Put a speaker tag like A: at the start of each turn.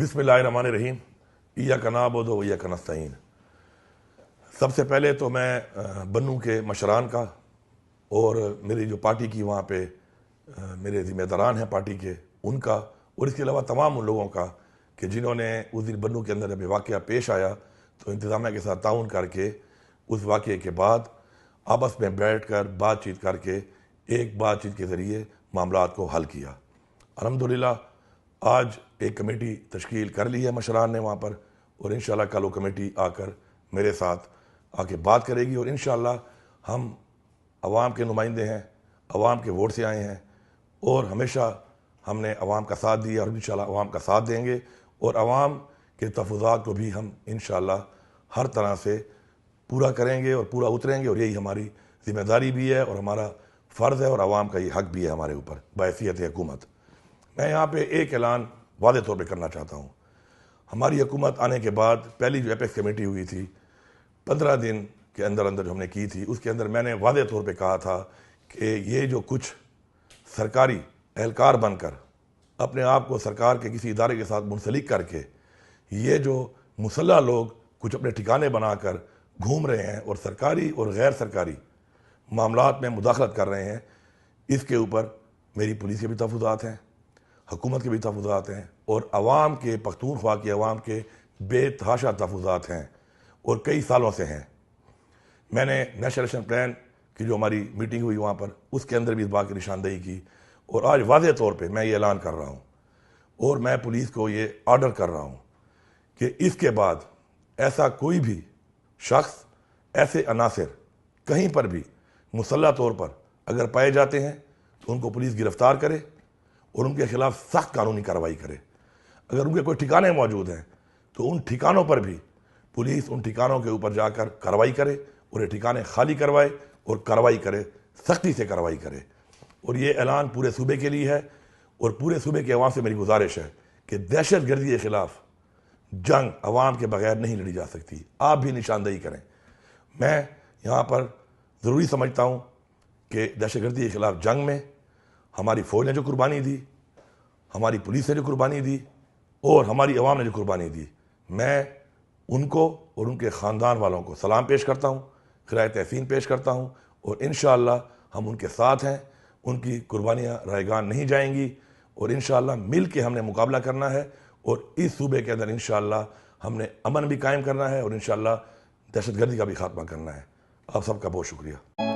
A: बिस्मिल्लाहिर्रहमानिर्रहीम। इय्याका नअबुदु व इय्याका नस्तईन। सबसे पहले तो मैं बन्नू के मशरान का और मेरी जो पार्टी की वहाँ पे मेरे ज़िम्मेदारान हैं पार्टी के, उनका, और इसके अलावा तमाम उन लोगों का कि जिन्होंने उस दिन बन्नू के अंदर जब वाक़या पेश आया तो इंतज़ामिया के साथ ताउन करके उस वाक़े के बाद आपस में बैठ कर बातचीत करके एक बातचीत के ज़रिए मामलात को हल किया। अल्हम्दुलिल्लाह आज एक कमेटी तश्कील कर ली है मशरान ने वहाँ पर, और इंशाअल्लाह कल वो कमेटी आकर मेरे साथ आके बात करेगी। और इंशाअल्लाह हम अवाम के नुमाइंदे हैं, अवाम के वोट से आए हैं और हमेशा हमने अवाम का साथ दिया और इंशाअल्लाह अवाम का साथ देंगे, और अवाम के तहफ़्फ़ुज़ात को भी हम इंशाअल्लाह हर तरह से पूरा करेंगे और पूरा उतरेंगे। और यही हमारी ज़िम्मेदारी भी है और हमारा फ़र्ज़ है और अवाम का ये हक़ भी है हमारे ऊपर बहैसियत हुकूमत। मैं यहाँ पे एक ऐलान वाज़ेह तौर पे करना चाहता हूँ। हमारी हुकूमत आने के बाद पहली जो एपेक्स कमेटी हुई थी 15 दिन के अंदर अंदर जो हमने की थी, उसके अंदर मैंने वाज़ेह तौर पे कहा था कि ये जो कुछ सरकारी एहलकार बनकर अपने आप को सरकार के किसी इदारे के साथ मुंसलिक करके ये जो मुसल्लह लोग कुछ अपने ठिकाने बनाकर घूम रहे हैं और सरकारी और गैर सरकारी मामलात में मुदाखलत कर रहे हैं, इसके ऊपर मेरी पुलिस के भी तहफ़्फ़ुज़ात हैं, हुकूमत के भी तहफ़्फ़ुज़ात हैं और अवाम के, पख्तूनख्वा की अवाम के बेतहाशा तहफ़्फ़ुज़ात हैं और कई सालों से हैं। मैंने नेशनल एक्शन प्लान की जो हमारी मीटिंग हुई वहाँ पर, उसके अंदर भी इस बात की निशानदेही की और आज वाज़ेह तौर पे मैं ये ऐलान कर रहा हूँ और मैं पुलिस को ये ऑर्डर कर रहा हूँ कि इसके बाद ऐसा कोई भी शख्स, ऐसे अनासिर कहीं पर भी मुसल्लह तौर पर अगर पाए जाते हैं तो उनको पुलिस गिरफ़्तार करे और उनके ख़िलाफ़ सख्त कानूनी कार्रवाई करे। अगर उनके कोई ठिकाने मौजूद हैं तो उन ठिकानों पर भी पुलिस उन ठिकानों के ऊपर जाकर कार्रवाई करे और ये ठिकाने खाली करवाए और कार्रवाई करे, सख्ती से कार्रवाई करे। और ये ऐलान पूरे सूबे के लिए है और पूरे सूबे के अवाम से मेरी गुजारिश है कि दहशत गर्दी के ख़िलाफ़ जंग अवाम के बगैर नहीं लड़ी जा सकती। आप भी निशानदेही करें। मैं यहाँ पर ज़रूरी समझता हूँ कि दहशत गर्दी के ख़िलाफ़ जंग में हमारी फ़ौज ने जो कुर्बानी दी, हमारी पुलिस ने जो कुर्बानी दी और हमारी अवाम ने जो कुर्बानी दी, मैं उनको और उनके ख़ानदान वालों को सलाम पेश करता हूँ, ख़िराए तहसीन पेश करता हूँ और इंशाअल्लाह हम उनके साथ हैं। उनकी कुर्बानियाँ रायगान नहीं जाएंगी और इंशाअल्लाह मिल के हमने मुकाबला करना है और इस सूबे के अंदर इंशाअल्लाह हमने अमन भी कायम करना है और इंशाअल्लाह दहशतगर्दी का भी खात्मा करना है। आप सबका बहुत शुक्रिया।